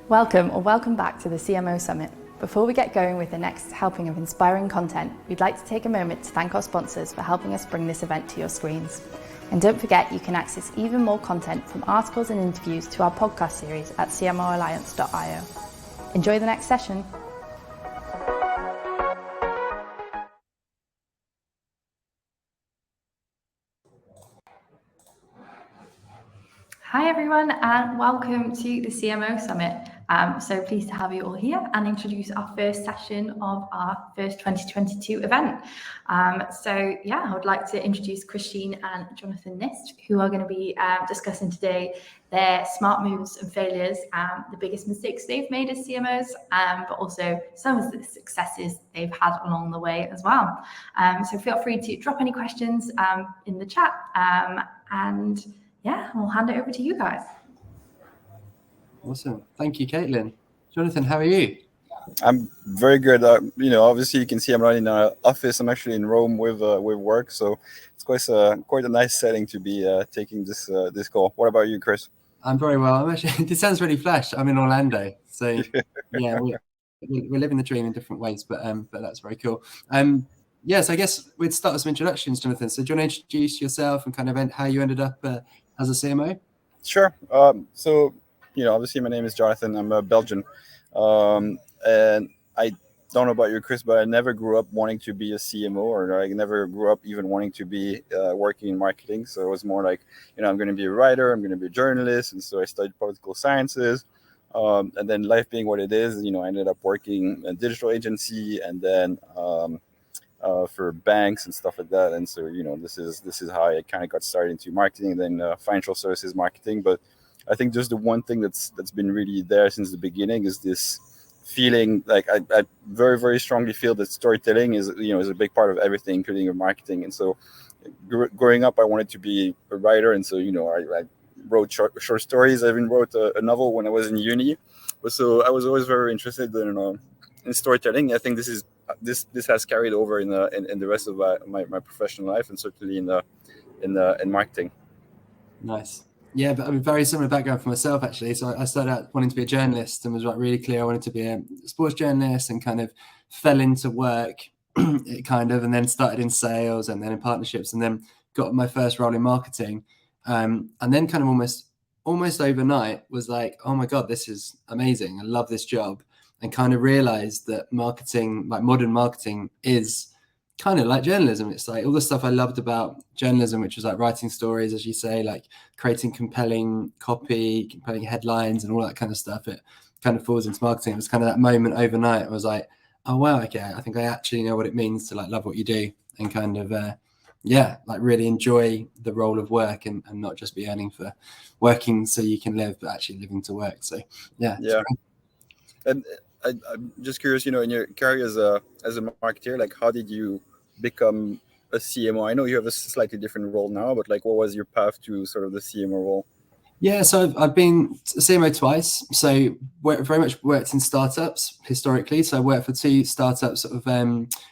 Welcome back to the CMO Summit. Before we get going with the next helping of inspiring content, we'd like to take a moment to thank our sponsors for helping us bring this event to your screens. And don't forget, you can access even more content from articles and interviews to our podcast series at cmoalliance.io. Enjoy the next session. Hi everyone, and welcome to the CMO Summit. So pleased to have you all here and introduce our first session of our first 2022 event. I would like to introduce Christine and Jonathan Nist, who are going to be discussing today their smart moves and failures, the biggest mistakes they've made as CMOs, but also some of the successes they've had along the way as well. So feel free to drop any questions in the chat, we'll hand it over to you guys. Awesome. Thank you, Caitlin. Jonathan, how are you? I'm very good. Obviously you can see I'm not in our office. I'm actually in Rome with work. So it's quite a nice setting to be taking this call. What about you, Chris? I'm very well. I'm actually, this sounds really flash. I'm in Orlando. So yeah, we're living the dream in different ways, but that's very cool. So I guess we'd start with some introductions, Jonathan. So do you want to introduce yourself and kind of how you ended up as a CMO? Sure. Obviously my name is Jonathan. I'm a Belgian. And I don't know about you, Chris, but I never grew up wanting to be a CMO, or I never grew up even wanting to be working in marketing. So it was more like, I'm going to be a writer, I'm going to be a journalist. And so I studied political sciences. And then life being what it is, I ended up working in a digital agency and then for banks and stuff like that. And so, this is how I kind of got started into marketing, and then financial services marketing. But I think just the one thing that's been really there since the beginning is this feeling like I very, very strongly feel that storytelling is a big part of everything, including your marketing. And so growing up, I wanted to be a writer. And so, I wrote short stories. I even wrote a novel when I was in uni. So I was always very interested in storytelling. I think this has carried over in the rest of my professional life, and certainly in marketing. Nice. Yeah, but I mean, very similar background for myself, actually. So I started out wanting to be a journalist and was really clear I wanted to be a sports journalist, and kind of fell into work and then started in sales and then in partnerships, and then got my first role in marketing. And then kind of almost overnight was like, oh my God, this is amazing. I love this job. And kind of realized that marketing, like modern marketing, is kind of like journalism. It's like all the stuff I loved about journalism, which was like writing stories, as you say, like creating compelling copy, compelling headlines and all that kind of stuff. It kind of falls into marketing. It was kind of that moment overnight. I was like, oh, wow, okay, I think I actually know what it means to like love what you do and kind of, like really enjoy the role of work and not just be earning for working so you can live, but actually living to work. So, yeah. And I'm just curious, in your career as a marketer, like how did you become a CMO? I know you have a slightly different role now, but like what was your path to sort of the CMO role? Yeah, so I've been a CMO twice. So very much worked in startups historically. So I worked for two startups, sort of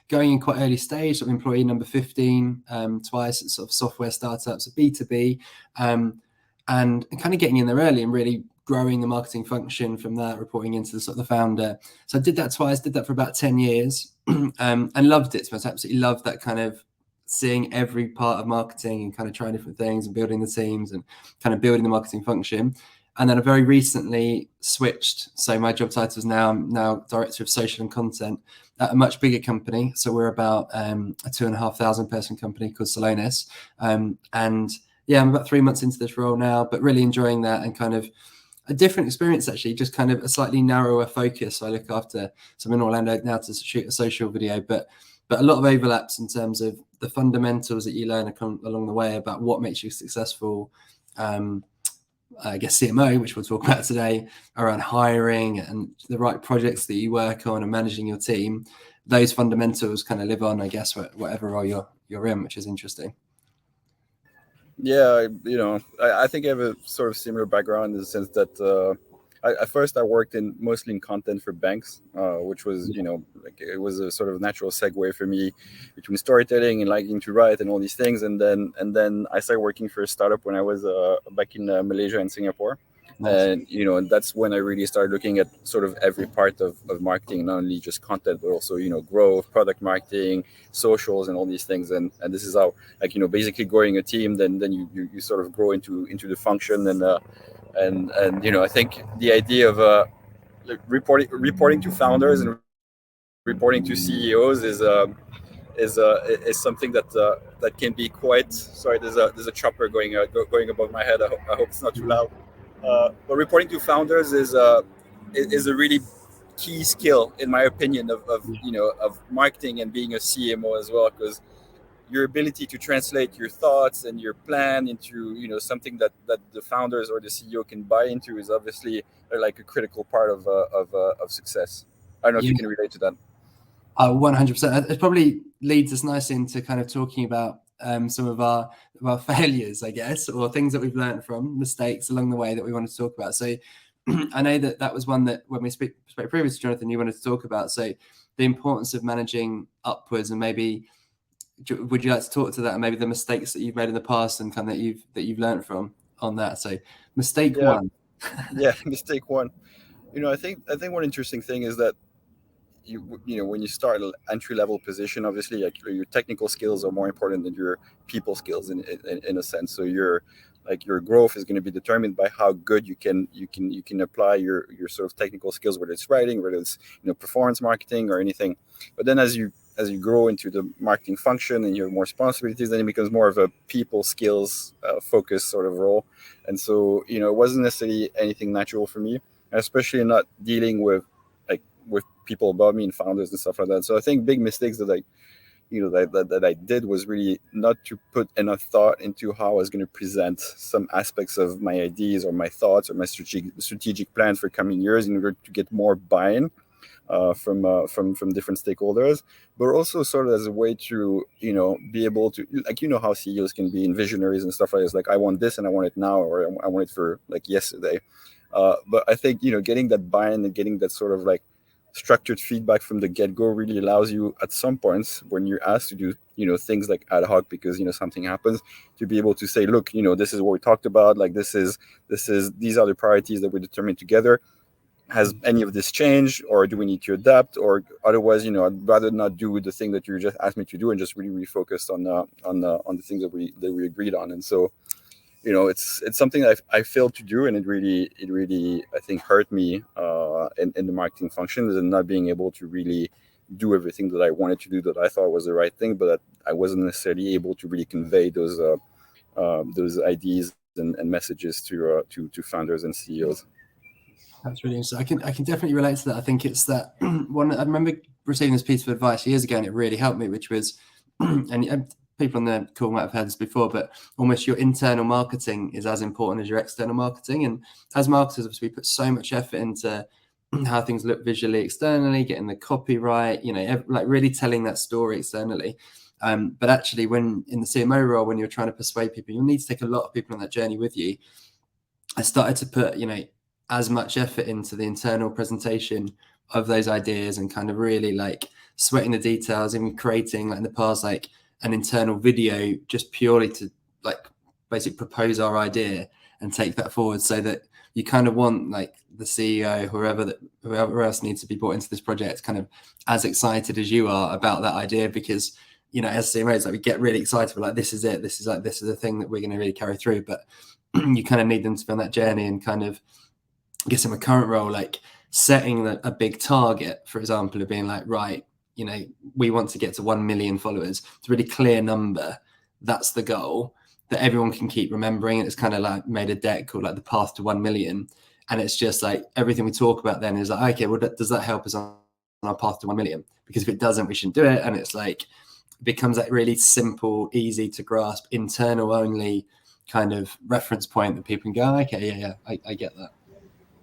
going in quite early stage, sort of employee number 15 twice, at sort of software startups, B2B, and kind of getting in there early and really growing the marketing function from that, reporting into the sort of the founder. So I did that twice, did that for about 10 years and loved it. So I absolutely loved that kind of seeing every part of marketing and kind of trying different things and building the teams and kind of building the marketing function. And then I very recently switched. So my job title is now director of social and content at a much bigger company. So we're about a 2,500 person company called Salonis. And yeah, I'm about 3 months into this role now, but really enjoying that and kind of a different experience, actually, just kind of a slightly narrower focus. So I look after, so I'm in Orlando now to shoot a social video, but a lot of overlaps in terms of the fundamentals that you learn along the way about what makes you successful. I guess CMO, which we'll talk about today, around hiring and the right projects that you work on and managing your team. Those fundamentals kind of live on, I guess, whatever role you're in, which is interesting. Yeah, I think I have a sort of similar background in the sense that at first I worked mostly in content for banks, which was, it was a sort of natural segue for me between storytelling and liking to write and all these things. And then I started working for a startup when I was back in Malaysia and Singapore. Nice. And and that's when I really started looking at sort of every part of marketing, not only just content, but also growth, product marketing, socials, and all these things. And this is how, like, basically growing a team, then you sort of grow into the function. And I think the idea of like reporting to founders and reporting to CEOs is something that can be quite. Sorry, there's a chopper going above my head. I hope it's not too loud. But reporting to founders is a really key skill, in my opinion, of marketing and being a CMO as well, because your ability to translate your thoughts and your plan into something that the founders or the CEO can buy into is obviously like a critical part of success. I don't know if you can relate to that. 100%. It probably leads us nicely into kind of talking about some of our failures, I guess, or things that we've learned from, mistakes along the way that we want to talk about. So I know that was one that when we spoke previously, Jonathan, you wanted to talk about. So the importance of managing upwards, and maybe would you like to talk to that, and maybe the mistakes that you've made in the past and kind of that you've learned from on that. So mistake one. Yeah, mistake one. I think one interesting thing is that when you start an entry level position, obviously, like, your technical skills are more important than your people skills in a sense. So your growth is going to be determined by how good you can apply your sort of technical skills, whether it's writing, whether it's performance marketing or anything. But then as you grow into the marketing function and you have more responsibilities, then it becomes more of a people skills focused sort of role. And so it wasn't necessarily anything natural for me, especially not dealing with people above me and founders and stuff like that. So I think big mistakes that I did was really not to put enough thought into how I was going to present some aspects of my ideas or my thoughts or my strategic plans for coming years in order to get more buy-in from different stakeholders, but also sort of as a way to be able to, like, how CEOs can be, and visionaries and stuff like this, like, I want this and I want it now, or I want it for like yesterday. But I think getting that buy-in and getting that sort of like structured feedback from the get-go really allows you at some points when you're asked to do things like ad hoc because something happens, to be able to say, look, this is what we talked about, like these are the priorities that we determined together. Has any of this changed, or do we need to adapt, or otherwise I'd rather not do the thing that you just asked me to do and just really refocus on the things that we agreed on. And so it's something that I failed to do, and it really I think hurt me in the marketing functions, and not being able to really do everything that I wanted to do, that I thought was the right thing, but that I wasn't necessarily able to really convey those ideas and messages to founders and CEOs. That's really interesting. I can definitely relate to that. I think it's that one. I remember receiving this piece of advice years ago, and it really helped me, which was, and people on the call might have heard this before, but almost your internal marketing is as important as your external marketing. And as marketers, we put so much effort into how things look visually externally, getting the copy right, like really telling that story externally. But actually, when in the CMO role, when you're trying to persuade people, you'll need to take a lot of people on that journey with you. I started to put, as much effort into the internal presentation of those ideas, and kind of really like sweating the details, even creating, like in the past, like an internal video just purely to like basically propose our idea and take that forward, so that you kind of want like the CEO, whoever else needs to be brought into this project, kind of as excited as you are about that idea, because as CMOs, like, we get really excited. We're like, this is it. This is the thing that we're going to really carry through. But you kind of need them to be on that journey, and kind of, I guess in my current role, like setting a big target, for example, of being like, right, we want to get to 1 million followers. It's a really clear number. That's the goal that everyone can keep remembering. And it's kind of like made a deck called like the path to 1 million. And it's just like everything we talk about then is like, okay, well, does that help us on our path to 1 million? Because if it doesn't, we shouldn't do it. And it's like, it becomes like really simple, easy to grasp, internal only kind of reference point that people can go, okay, I get that.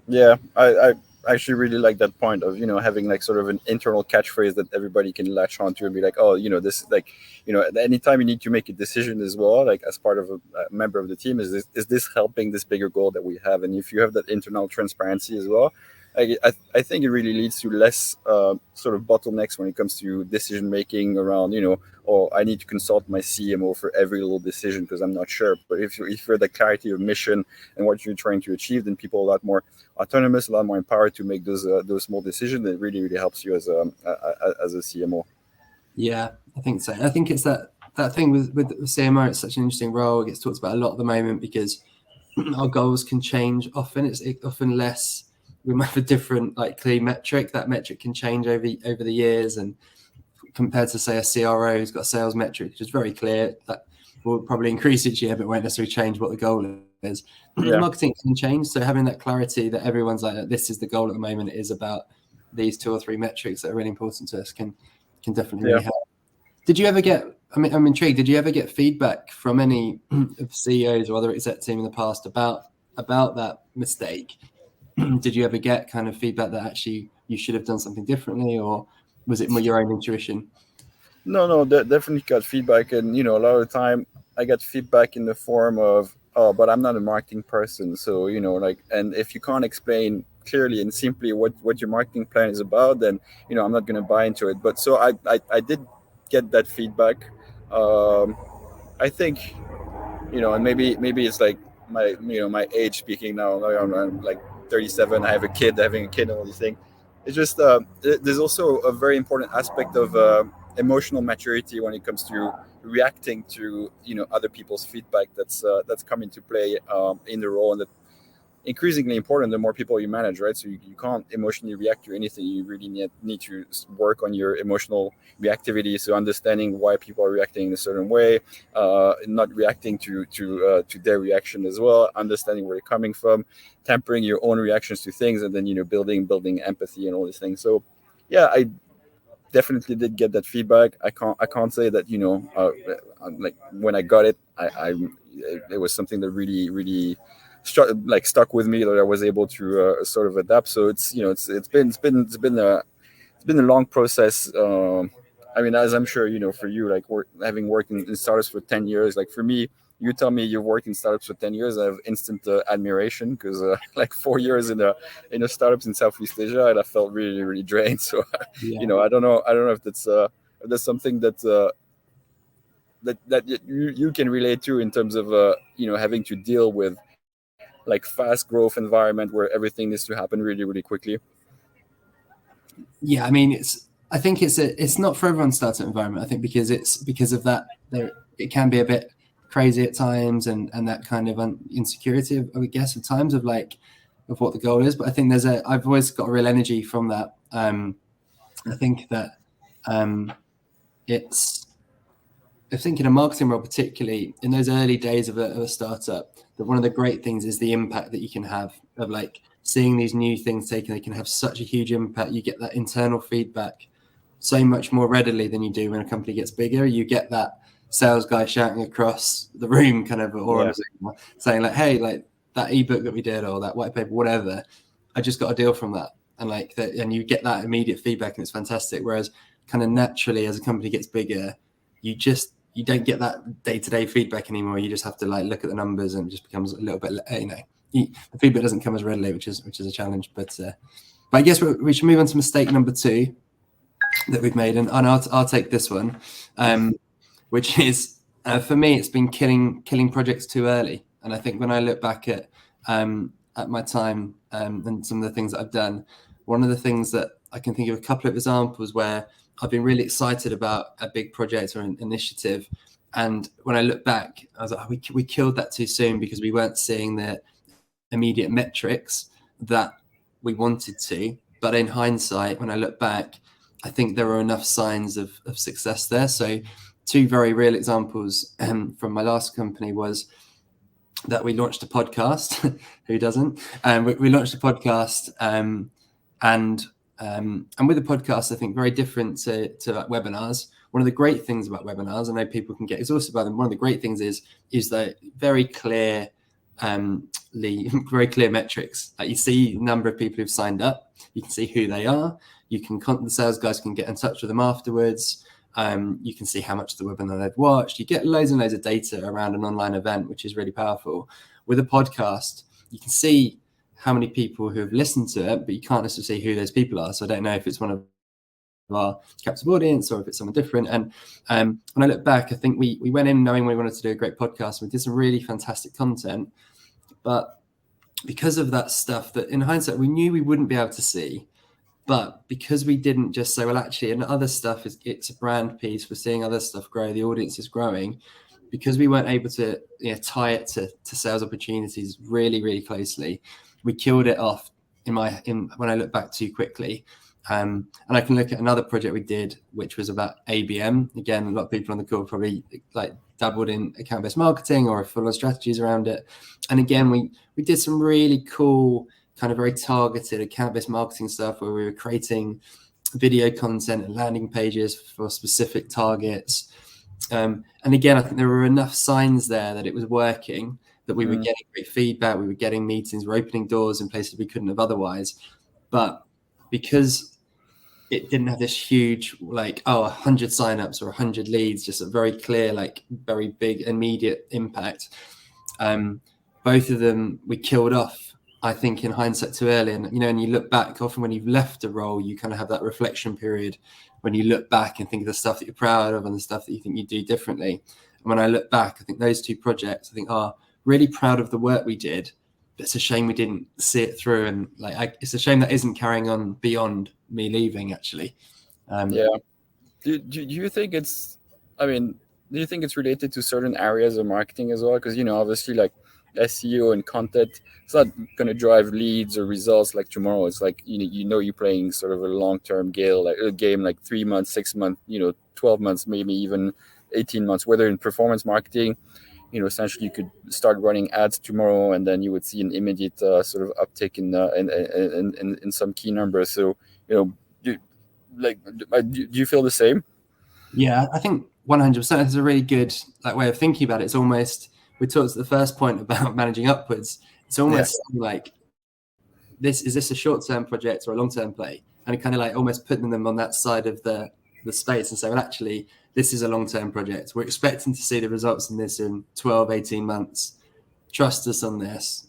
Yeah, I actually really like that point of having like sort of an internal catchphrase that everybody can latch onto and be like, oh, this is like, anytime you need to make a decision as well, like as part of a member of the team, is this helping this bigger goal that we have? And if you have that internal transparency as well, I think it really leads to less sort of bottlenecks when it comes to decision making around, or I need to consult my CMO for every little decision because I'm not sure. But if you're the clarity of mission and what you're trying to achieve, then people are a lot more autonomous, a lot more empowered to make those small decisions. It really, really helps you as a CMO. Yeah, I think so. I think it's that thing with the CMO. It's such an interesting role. It gets talked about a lot at the moment because our goals can change often. It's often less. We might have a different clear metric. That metric can change over the years, and compared to say a CRO who's got a sales metric, which is very clear, that will probably increase each year, but won't necessarily change what the goal is. Yeah. Marketing can change, so having that clarity that everyone's like, this is the goal at the moment, is about these 2 or 3 metrics that are really important to us can definitely really help. Did you ever get? I'm intrigued. Did you ever get feedback from any of CEOs or other exec team in the past about that mistake? Did you ever get kind of feedback that actually you should have done something differently, or was it more your own intuition? No, definitely got feedback, and a lot of the time I got feedback in the form of, oh, but I'm not a marketing person, so and if you can't explain clearly and simply what your marketing plan is about, then I'm not going to buy into it. But so I did get that feedback. I think and maybe it's like my age speaking now. I'm like 37. I have a kid, having a kid, and all these things. It's just there's also a very important aspect of emotional maturity when it comes to reacting to other people's feedback that's come into play in the role, and that increasingly important the more people you manage, right? So you can't emotionally react to anything. You really need to work on your emotional reactivity, so understanding why people are reacting in a certain way, not reacting to their reaction as well, understanding where they're coming from, tempering your own reactions to things, and then building empathy and all these things. So yeah, I definitely did get that feedback. I can't say that like when I got it, it was something that really stuck with me, that I was able to sort of adapt. So it's been a long process. I mean, as I'm sure for you, like having worked in startups for 10 years, like for me, you tell me you've worked in startups for 10 years, I have instant admiration, because like 4 years in a startups in Southeast Asia, and I felt really, really drained. So Yeah. I don't know if that's something that you can relate to, in terms of having to deal with like fast growth environment where everything needs to happen really, really quickly. Yeah, I mean, I think it's not for everyone's startup environment. I think because of that, it can be a bit crazy at times, and that kind of insecurity, I guess, at times of what the goal is. But I think I've always got a real energy from that. I think that I think in a marketing role, particularly in those early days of a startup, that one of the great things is the impact that you can have of seeing these new things taken. They can have such a huge impact. You get that internal feedback so much more readily than you do when a company gets bigger. You get that sales guy shouting across the room, kind of, or saying hey, that ebook that we did, or that white paper, whatever, I just got a deal from that, and and you get that immediate feedback, and it's fantastic. Whereas kind of naturally, as a company gets bigger, you don't get that day-to-day feedback anymore. You just have to look at the numbers, and it just becomes a little bit, the feedback doesn't come as readily, which is a challenge. But I guess we should move on to mistake number 2 that we've made, and I'll take this one, which is for me, it's been killing projects too early. And I think when I look back at my time and some of the things that I've done, one of the things that I can think of a couple of examples where I've been really excited about a big project or an initiative, and when I look back, I was like, we killed that too soon because we weren't seeing the immediate metrics that we wanted to. But in hindsight, when I look back, I think there were enough signs of success there. So 2 very real examples from my last company was that we launched a podcast. Who doesn't? We launched a podcast, and with the podcast, I think very different to webinars. One of the great things about webinars, I know people can get exhausted by them. One of the great things is that very clear metrics. You see the number of people who've signed up. You can see who they are. The sales guys can get in touch with them afterwards. You can see how much of the webinar they've watched. You get loads and loads of data around an online event, which is really powerful. With a podcast, you can see how many people who have listened to it, but you can't necessarily see who those people are. So I don't know if it's one of our captive audience or if it's someone different. And when I look back, I think we went in knowing we wanted to do a great podcast. We did some really fantastic content, but because of that stuff that in hindsight we knew we wouldn't be able to see, but because we didn't just say, well, actually, and other stuff it's a brand piece, we're seeing other stuff grow, the audience is growing, because we weren't able to tie it to sales opportunities really, really closely, we killed it off when I look back too quickly. And I can look at another project we did, which was about ABM. Again, a lot of people on the call probably like dabbled in account-based marketing or full on strategies around it. And again, we did some really cool kind of very targeted account-based marketing stuff where we were creating video content and landing pages for specific targets. And again, I think there were enough signs there that it was working, that we were getting great feedback, we were getting meetings, we're opening doors in places we couldn't have otherwise. But because it didn't have this huge, 100 signups or 100 leads, just a very clear, very big immediate impact. Both of them we killed off, I think, in hindsight too early. And, and you look back, often when you've left a role, you kind of have that reflection period when you look back and think of the stuff that you're proud of and the stuff that you think you do differently. And when I look back, I think those two projects, I think, are really proud of the work we did. But it's a shame we didn't see it through. And it's a shame that isn't carrying on beyond me leaving, actually. Yeah. Do you think it's related to certain areas of marketing as well? Because, obviously, like SEO and content, it's not going to drive leads or results like tomorrow. It's like, you're playing sort of a long-term game, like 3 months, 6 months, 12 months, maybe even 18 months, whether in performance marketing, essentially you could start running ads tomorrow and then you would see an immediate sort of uptick in some key numbers. So, do you feel the same? Yeah, I think 100% is a really good way of thinking about it. It's almost, we talked at the first point about managing upwards. It's almost like is this a short-term project or a long-term play? And kind of almost putting them on that side of the space and say, well, actually, this is a long-term project. We're expecting to see the results in this in 12, 18 months. Trust us on this.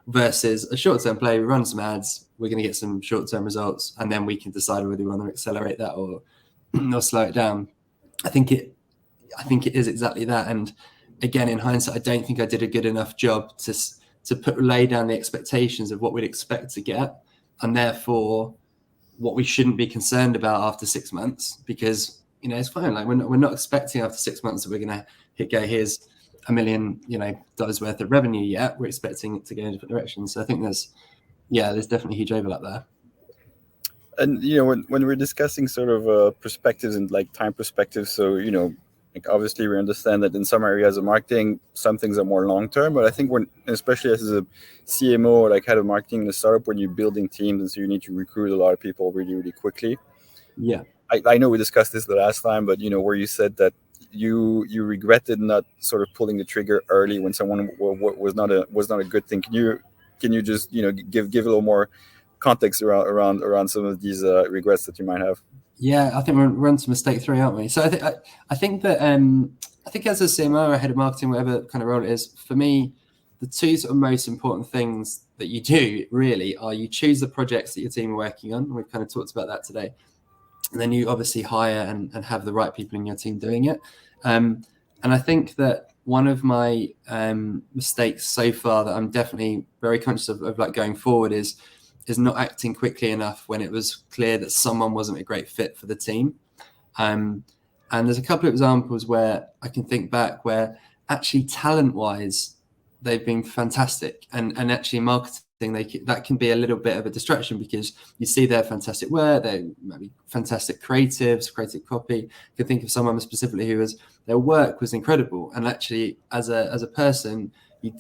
Versus a short-term play, we run some ads, we're going to get some short-term results, and then we can decide whether we want to accelerate that or slow it down. I think it is exactly that. And again, in hindsight, I don't think I did a good enough job to lay down the expectations of what we'd expect to get, and therefore what we shouldn't be concerned about after 6 months, because it's fine. We're not expecting after 6 months that we're going to here's $1 million worth of revenue yet. We're expecting it to go in different directions. So I think there's definitely a huge overlap there. And when we're discussing sort of perspectives and time perspectives, so obviously we understand that in some areas of marketing, some things are more long term. But I think especially as a CMO, head of marketing in a startup, when you're building teams, and so you need to recruit a lot of people really, really quickly. Yeah, I know we discussed this the last time, but where you said that you regretted not sort of pulling the trigger early when someone was not a good thing. Can you just give a little more context around some of these regrets that you might have? Yeah, I think we're on to mistake 3, aren't we? So I think that as a CMO or head of marketing, whatever kind of role it is, for me, the two sort of most important things that you do really are you choose the projects that your team are working on. We've kind of talked about that today. And then you obviously hire and have the right people in your team doing it. And I think that one of my mistakes so far that I'm definitely very conscious of going forward is not acting quickly enough when it was clear that someone wasn't a great fit for the team. And there's a couple of examples where I can think back where actually talent-wise, they've been fantastic. And actually marketing, that can be a little bit of a distraction because you see their fantastic work, they're maybe fantastic creatives, creative copy. You can think of someone specifically their work was incredible. And actually, as a person,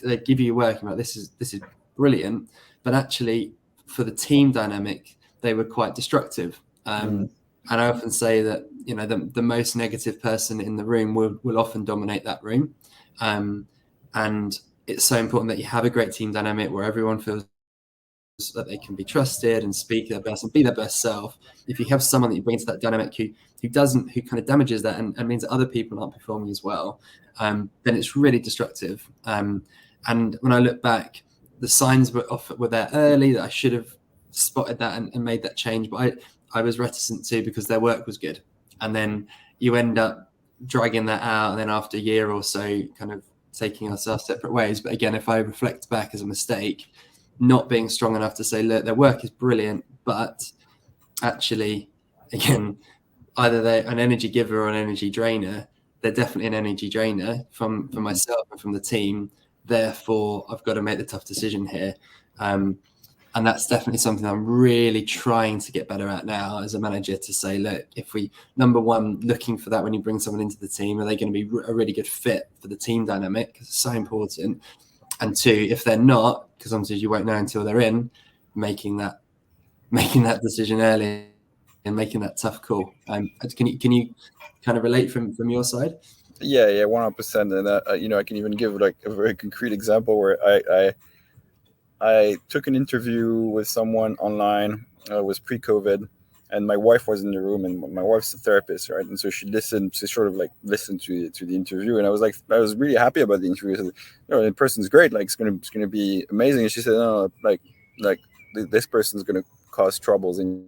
they give you work, and this is brilliant. But actually, for the team dynamic, they were quite destructive. And I often say that the most negative person in the room will often dominate that room. And it's so important that you have a great team dynamic where everyone feels that they can be trusted and speak their best and be their best self. If you have someone that you bring to that dynamic who kind of damages that and means that other people aren't performing as well, then it's really destructive. And when I look back, the signs were there early that I should have spotted that and made that change. But I was reticent to, because their work was good. And then you end up dragging that out. And then after a year or so, kind of taking ourselves separate ways. But again, if I reflect back as a mistake, not being strong enough to say, look, their work is brilliant, but actually, again, either they're an energy giver or an energy drainer. They're definitely an energy drainer from myself and from the team. Therefore, I've got to make the tough decision here. And that's definitely something I'm really trying to get better at now as a manager, to say, look, if we, number one, looking for that when you bring someone into the team, are they going to be a really good fit for the team dynamic? Because it's so important. And two, if they're not, because sometimes you won't know until they're in, making that decision early and making that tough call. Can you kind of relate from your side? Yeah, 100%. And I can even give like a very concrete example where I took an interview with someone online. It was pre-COVID, and my wife was in the room, and my wife's a therapist, right? And so she sort of like listened to the interview, and I was really happy about the interview. I said, the person's great, like it's gonna be amazing. And she said, no, like this person's gonna cause troubles in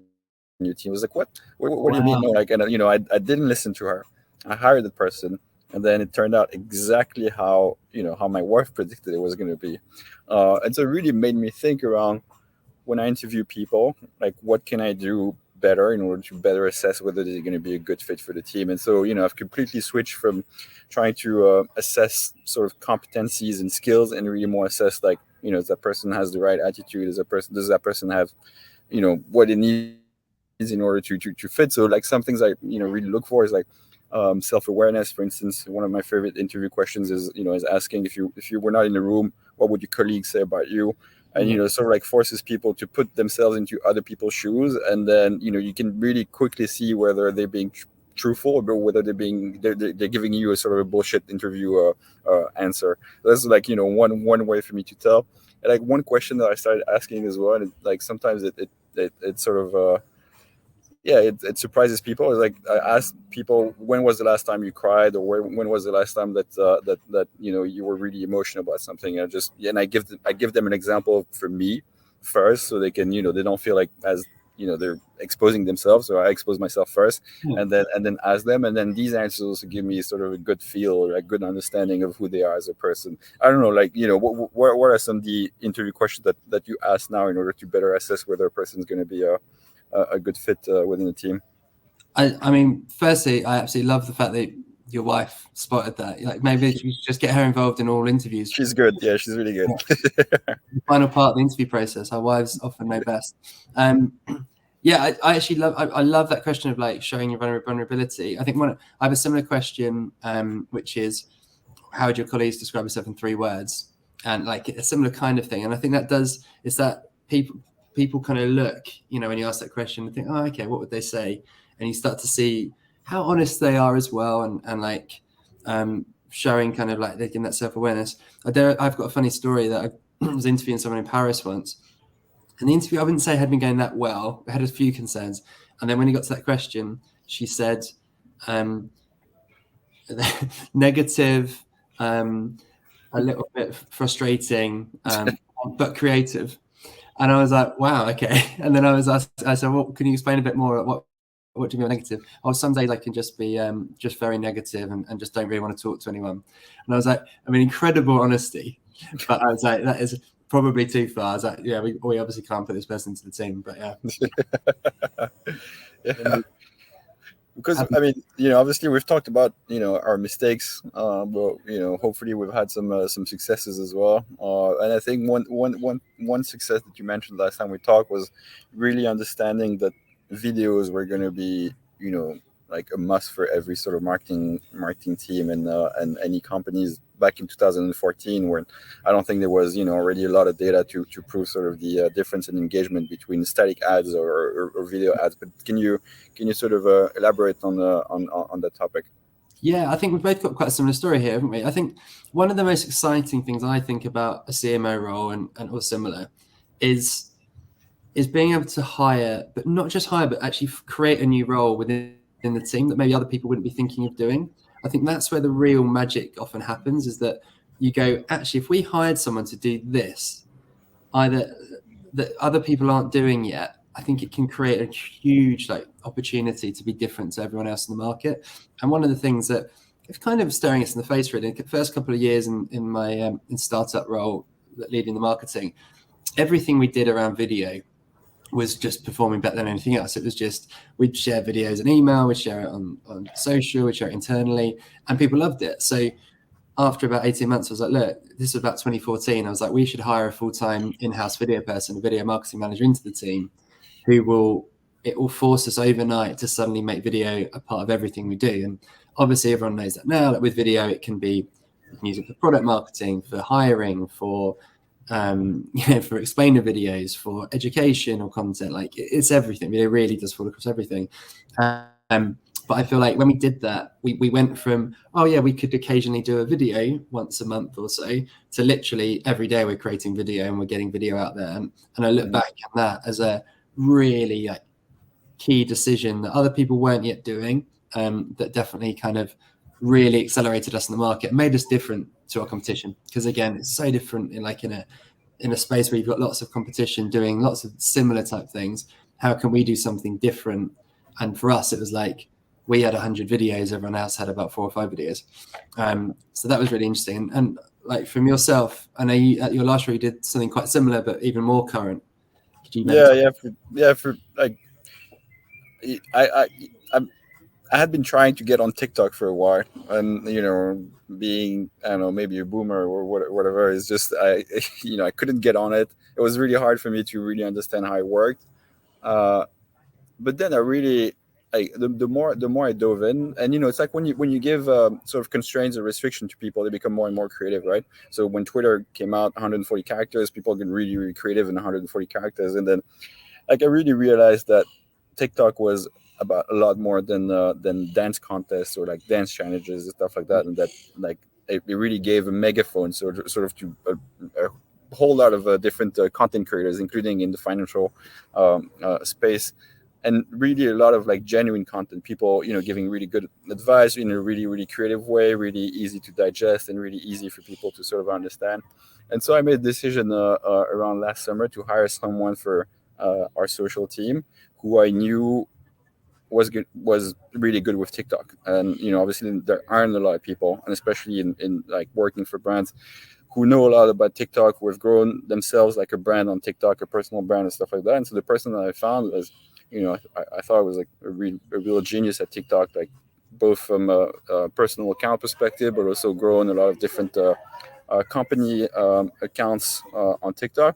your team. I was like, what do you mean? No, like, and I didn't listen to her. I hired the person. And then it turned out exactly how my wife predicted it was going to be. And so it really made me think around, when I interview people, like, what can I do better in order to better assess whether they're going to be a good fit for the team. And so, I've completely switched from trying to assess sort of competencies and skills, and really more assess, like, if that person has the right attitude, does that person have, what it needs in order to fit. So like some things I, really look for is like, self-awareness. For instance, one of my favorite interview questions is asking, if you were not in the room, what would your colleagues say about you? And sort of like forces people to put themselves into other people's shoes, and then you can really quickly see whether they're being truthful or whether they're giving you a sort of a bullshit interview answer. That's like one way for me to tell. And like one question that I started asking as well, and like sometimes it sort of it surprises people. It's like, I ask people, when was the last time you cried, or when was the last time that you were really emotional about something? And I give them an example for me first, so they can they don't feel like as they're exposing themselves. So I expose myself first, and then ask them, and then these answers also give me sort of a good feel or a good understanding of who they are as a person. I don't know, like what are some of the interview questions that you ask now in order to better assess whether a person is going to be a good fit within the team? I mean, firstly, I absolutely love the fact that your wife spotted that. Like, maybe you should just get her involved in all interviews. She's good. Yeah, she's really good. The final part of the interview process. Our wives often know best. I actually love that question of like showing your vulnerability. I think I have a similar question, which is, how would your colleagues describe yourself in 3 words? And like a similar kind of thing. And I think is that people kind of look, when you ask that question and think, oh, okay, what would they say? And you start to see how honest they are as well, and like showing kind of like getting that self-awareness. I've got a funny story that I was interviewing someone in Paris once, and the interview, I wouldn't say had been going that well. I had a few concerns, and then when he got to that question, she said negative, a little bit frustrating, but creative. And I was like, wow, okay. And then I said, well, can you explain a bit more? What do you mean by negative? Oh, some days I can just be just very negative and just don't really want to talk to anyone. And I was like, I mean, incredible honesty. But I was like, that is probably too far. I was like, yeah, we obviously can't put this person into the team, but yeah. Yeah. Because I mean, obviously we've talked about our mistakes, but hopefully we've had some successes as well. And I think one success that you mentioned last time we talked was really understanding that videos were going to be like a must for every sort of marketing team and any companies back in 2014, where I don't think there was already a lot of data to prove sort of the difference in engagement between static ads or video ads. But can you sort of elaborate on that topic? Yeah, I think we've both got quite a similar story here, haven't we? I think one of the most exciting things I think about a CMO role and or similar is being able to hire, but not just hire, but actually create a new role within the team that maybe other people wouldn't be thinking of doing. I think that's where the real magic often happens, is that you go, actually, if we hired someone to do this, either that other people aren't doing yet, I think it can create a huge like opportunity to be different to everyone else in the market. And one of the things that it's kind of staring us in the face really, the first couple of years in my in startup role, leading the marketing, everything we did around video was just performing better than anything else. It was just, we'd share videos and email, we'd share it on social, we'd share it internally, and people loved it. So after about 18 months, I was like, look, this was about 2014. I was like, we should hire a full-time in-house video person, a video marketing manager into the team it will force us overnight to suddenly make video a part of everything we do. And obviously everyone knows that now, that with video, it can be, you can use it for product marketing, for hiring, for for explainer videos, for educational content. Like it's everything. Video really does fall across everything. But I feel like when we did that, we went from, oh yeah, we could occasionally do a video once a month or so, to literally every day we're creating video and we're getting video out there. And I look back at that as a really like key decision that other people weren't yet doing, that definitely kind of really accelerated us in the market and made us different to our competition. Because again, it's so different in a space where you've got lots of competition doing lots of similar type things. How can we do something different? And for us, it was like, we had 100 videos, everyone else had about 4 or 5 videos. So that was really interesting. And like from yourself, I know you, at your last role, you did something quite similar, but even more current. For like, I had been trying to get on TikTok for a while, and being, I don't know, maybe a boomer or whatever, is just I couldn't get on it. It was really hard for me to really understand how it worked. But then I really, the more I dove in, and it's like when you give sort of constraints or restriction to people, they become more and more creative, right? So when Twitter came out, 140 characters, people get really, really creative in 140 characters, and then like I really realized that TikTok was about a lot more than dance contests or like dance challenges and stuff like that, and that like it really gave a megaphone sort of to a whole lot of different content creators, including in the financial space. And really a lot of like genuine content, people, giving really good advice in a really, really creative way, really easy to digest and really easy for people to sort of understand. And so I made a decision around last summer to hire someone for our social team who I knew was really good with TikTok. And, obviously there aren't a lot of people, and especially in like working for brands, who know a lot about TikTok, who have grown themselves like a brand on TikTok, a personal brand and stuff like that. And so the person that I found was, I thought it was like a real genius at TikTok, like both from a personal account perspective, but also growing a lot of different company accounts on TikTok.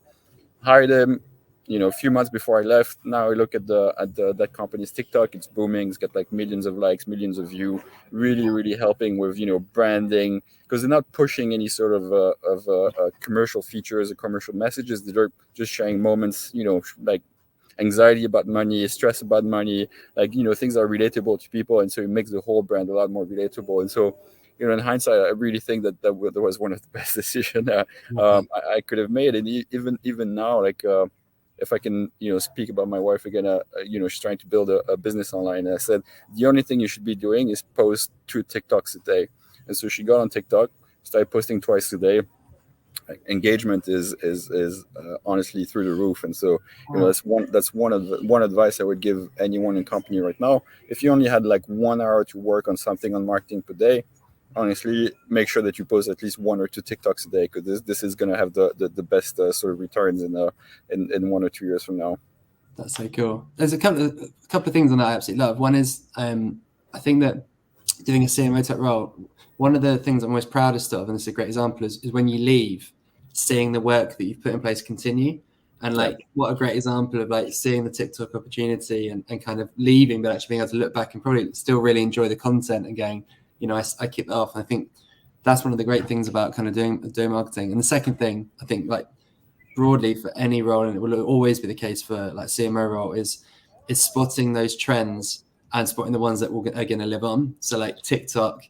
Hired him, a few months before I left. Now I look at that company's TikTok, it's booming. It's got like millions of likes, millions of views, really, really helping with, branding, because they're not pushing any sort of commercial features or commercial messages. They're just sharing moments, like anxiety about money, stress about money, like, things are relatable to people. And so it makes the whole brand a lot more relatable. And so, in hindsight, I really think that was one of the best decisions I could have made. And even now, like, if I can, speak about my wife again, she's trying to build a business online. And I said, the only thing you should be doing is post 2 TikToks a day. And so she got on TikTok, started posting twice a day. Engagement is honestly through the roof. And so, that's one advice I would give anyone in company right now. If you only had like 1 hour to work on something on marketing per day, honestly, make sure that you post at least 1 or 2 TikToks a day, because this is going to have the best sort of returns in 1 or 2 years from now. That's so cool. There's a couple of things on that I absolutely love. One is I think that doing a CMO type role, one of the things I'm most proudest of, and this is a great example, is when you leave, seeing the work that you've put in place continue. And like, what a great example of like seeing the TikTok opportunity and kind of leaving, but actually being able to look back and probably still really enjoy the content and going, I kicked that off. And I think that's one of the great things about kind of doing marketing. And the second thing, I think, like broadly for any role, and it will always be the case for like CMO role, is spotting those trends and spotting the ones that are going to live on. So like TikTok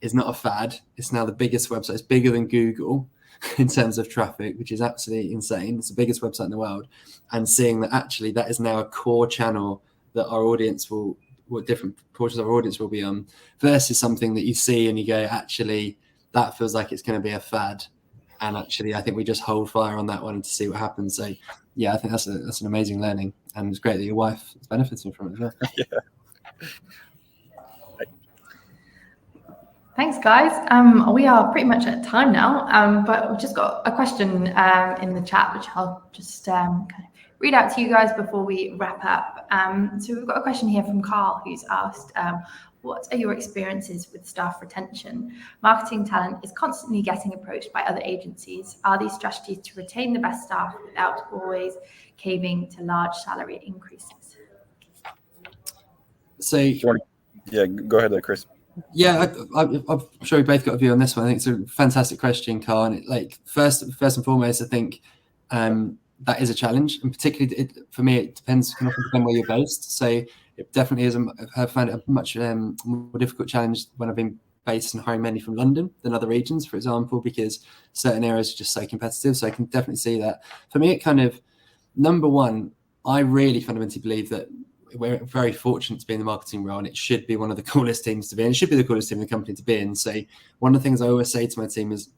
is not a fad. It's now the biggest website. It's bigger than Google in terms of traffic, which is absolutely insane. It's the biggest website in the world. And seeing that actually that is now a core channel that our audience what different portions of our audience will be on, versus something that you see and you go, actually, that feels like it's going to be a fad. And actually, I think we just hold fire on that one to see what happens. So yeah, I think that's an amazing learning, and it's great that your wife is benefiting from it as well. Yeah. Thanks, guys. We are pretty much at time now, but we've just got a question in the chat, which I'll just kind of read out to you guys before we wrap up. So we've got a question here from Carl, who's asked, what are your experiences with staff retention? Marketing talent is constantly getting approached by other agencies. Are these strategies to retain the best staff without always caving to large salary increases? So yeah, go ahead, Chris. Yeah, I'm sure we both got a view on this one. I think it's a fantastic question, Carl. And first and foremost, I think that is a challenge, and particularly for me, it can often depend where you're based. So it definitely is. I've found it a much more difficult challenge when I've been based and hiring mainly from London than other regions, for example, because certain areas are just so competitive. So I can definitely see that. For me, it kind of, number one, I really fundamentally believe that we're very fortunate to be in the marketing role, and it should be one of the coolest teams to be in. It should be the coolest team in the company to be in. So one of the things I always say to my team is,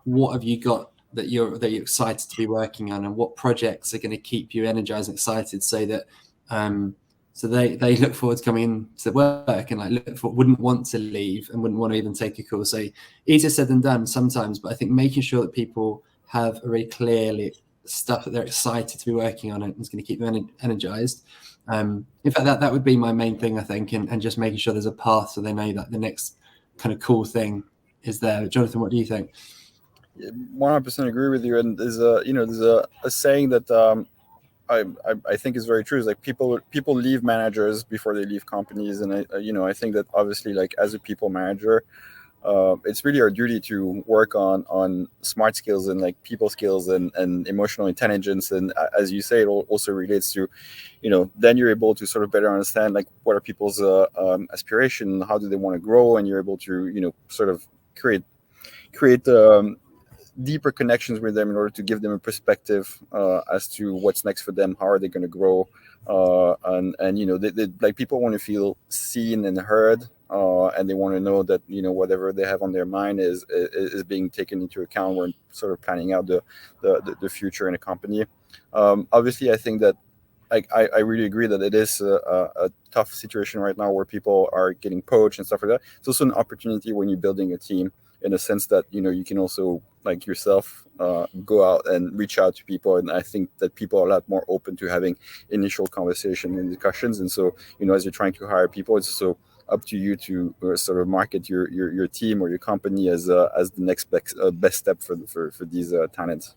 what have you got that you're excited to be working on, and what projects are going to keep you energized and excited, so that so they look forward to coming in to work and wouldn't want to leave and wouldn't want to even take a call. So easier said than done sometimes, but I think making sure that people have a really clearly stuff that they're excited to be working on and is going to keep them energized. In fact, that would be my main thing, I think, and just making sure there's a path so they know that the next kind of cool thing is there. Jonathan, what do you think? 100% agree with you. And there's a saying that I think is very true. Is like people leave managers before they leave companies, and I think that obviously, like, as a people manager, it's really our duty to work on smart skills and like people skills and emotional intelligence. And as you say, it also relates to, then you're able to sort of better understand like what are people's aspiration, how do they want to grow, and you're able to sort of create deeper connections with them in order to give them a perspective as to what's next for them, how are they going to grow, and they like, people want to feel seen and heard, and they want to know that whatever they have on their mind is being taken into account when sort of planning out the future in a company. Obviously, I think that I really agree that it is a tough situation right now where people are getting poached and stuff like that. It's also an opportunity when you're building a team, in a sense that you can also, like yourself, go out and reach out to people, and I think that people are a lot more open to having initial conversation and discussions. And so as you're trying to hire people, it's also up to you to sort of market your team or your company as the next best step for these talents.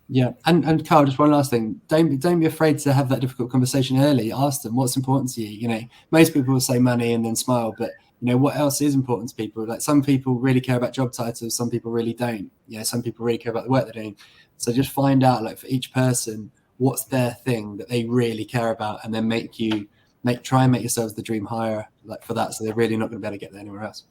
Yeah, and Carl, just one last thing. Don't be afraid to have that difficult conversation early. Ask them what's important to you. Most people will say money and then smile, but what else is important to people? Like, some people really care about job titles, some people really don't. Some people really care about the work they're doing. So just find out, like, for each person, what's their thing that they really care about, and then try and make yourselves the dream hire, like, for that, so they're really not going to be able to get there anywhere else.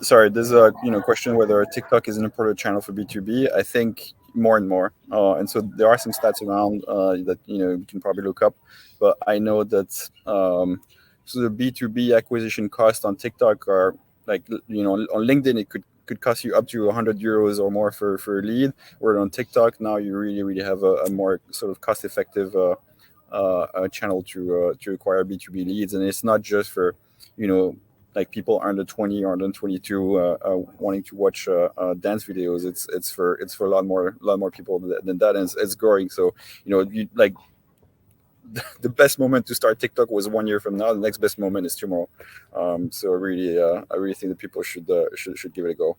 Sorry, there's a question whether TikTok is an important channel for B2B. I think more and more, and so there are some stats around that you can probably look up, but I know that so the B2B acquisition cost on TikTok are, like, on LinkedIn it could cost you up to 100 euros or more for a lead, where on TikTok now you really have a more sort of cost effective channel to acquire B2B leads. And it's not just for like people under 20 or under 22 wanting to watch dance videos. It's for a lot more people than that, and it's growing. So you like, the best moment to start TikTok was 1 year from now. The next best moment is tomorrow. So I really think that people should give it a go.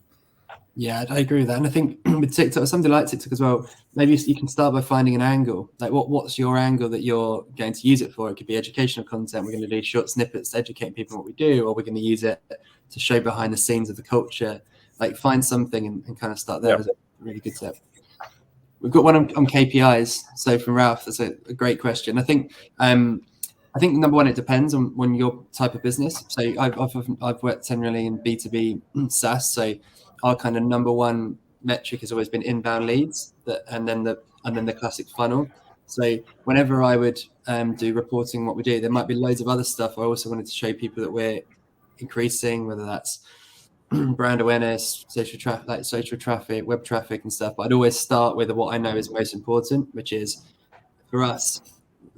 Yeah, I agree with that. And I think with TikTok, something like TikTok as well, maybe you can start by finding an angle. Like, what's your angle that you're going to use it for? It could be educational content. We're going to do short snippets to educate people on what we do, or we're going to use it to show behind the scenes of the culture. Like, find something and kind of start there. Is a really good tip. We've got one on KPIs. So from Ralph, that's a great question. I think number one, it depends on your type of business. So I've worked generally in B2B SaaS. So our kind of number one metric has always been inbound leads, and then the classic funnel. So whenever I would do reporting what we do, there might be loads of other stuff. I also wanted to show people that we're increasing, whether that's brand awareness, social traffic, web traffic and stuff. But I'd always start with what I know is most important, which is for us,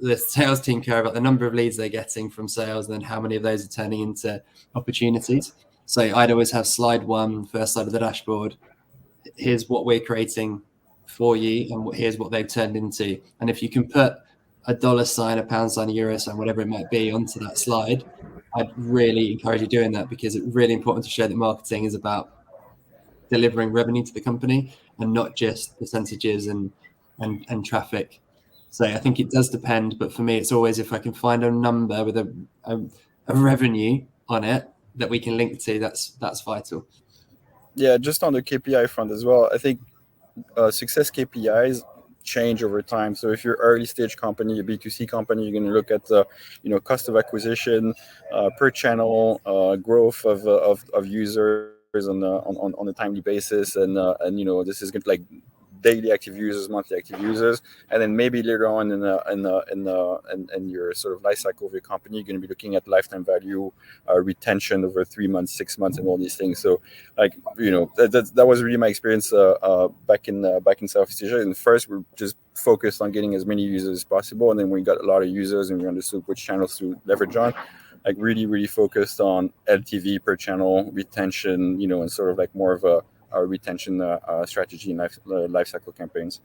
the sales team care about the number of leads they're getting from sales and then how many of those are turning into opportunities. So I'd always have slide one, first slide of the dashboard. Here's what we're creating for you and here's what they've turned into. And if you can put a dollar sign, a pound sign, a euro sign, whatever it might be onto that slide, I'd really encourage you doing that, because it's really important to show that marketing is about delivering revenue to the company and not just percentages and traffic. So I think it does depend, but for me, it's always if I can find a number with a revenue on it that we can link to, that's vital. Yeah, just on the KPI front as well, I think success KPIs change over time. So if you're early stage company, a B2C company, you're going to look at cost of acquisition, per channel, growth of users on a timely basis, and this is good, like daily active users, monthly active users, and then maybe later on in your sort of life cycle of your company, you're going to be looking at lifetime value, retention over 3 months, 6 months, and all these things. So that was really my experience back in Southeast Asia. And first we're just focused on getting as many users as possible, and then we got a lot of users and we understood which channels to leverage on, like really focused on LTV per channel, retention, and sort of like more of a retention strategy and life cycle campaigns.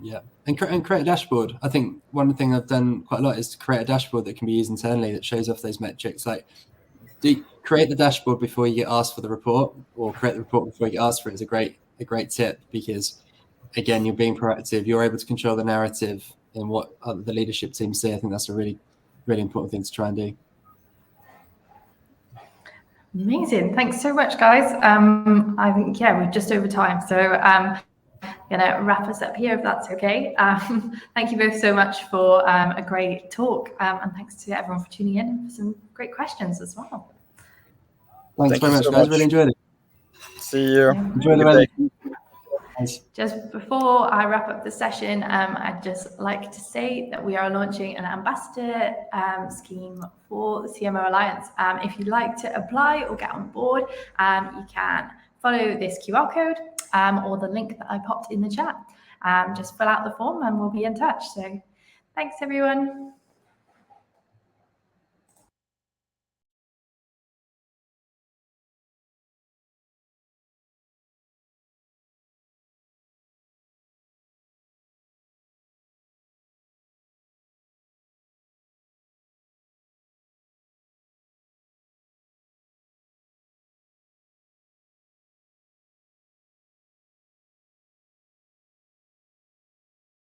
Yeah, and create a dashboard. I think one thing I've done quite a lot is to create a dashboard that can be used internally that shows off those metrics. Like, create the dashboard before you get asked for the report, or create the report before you get asked for it is a great tip, because again, you're being proactive. You're able to control the narrative and what the leadership team say. I think that's a really important thing to try and do. Amazing. Thanks so much, guys. I think, we're just over time. So going to wrap us up here, if that's okay. Thank you both so much for a great talk. And thanks to everyone for tuning in for some great questions as well. Thanks very much, guys. Really enjoyed it. See you. Enjoy the weather. Just before I wrap up the session, I'd just like to say that we are launching an ambassador scheme for the CMO Alliance. If you'd like to apply or get on board, you can follow this QR code or the link that I popped in the chat. Just fill out the form and we'll be in touch. So thanks, everyone.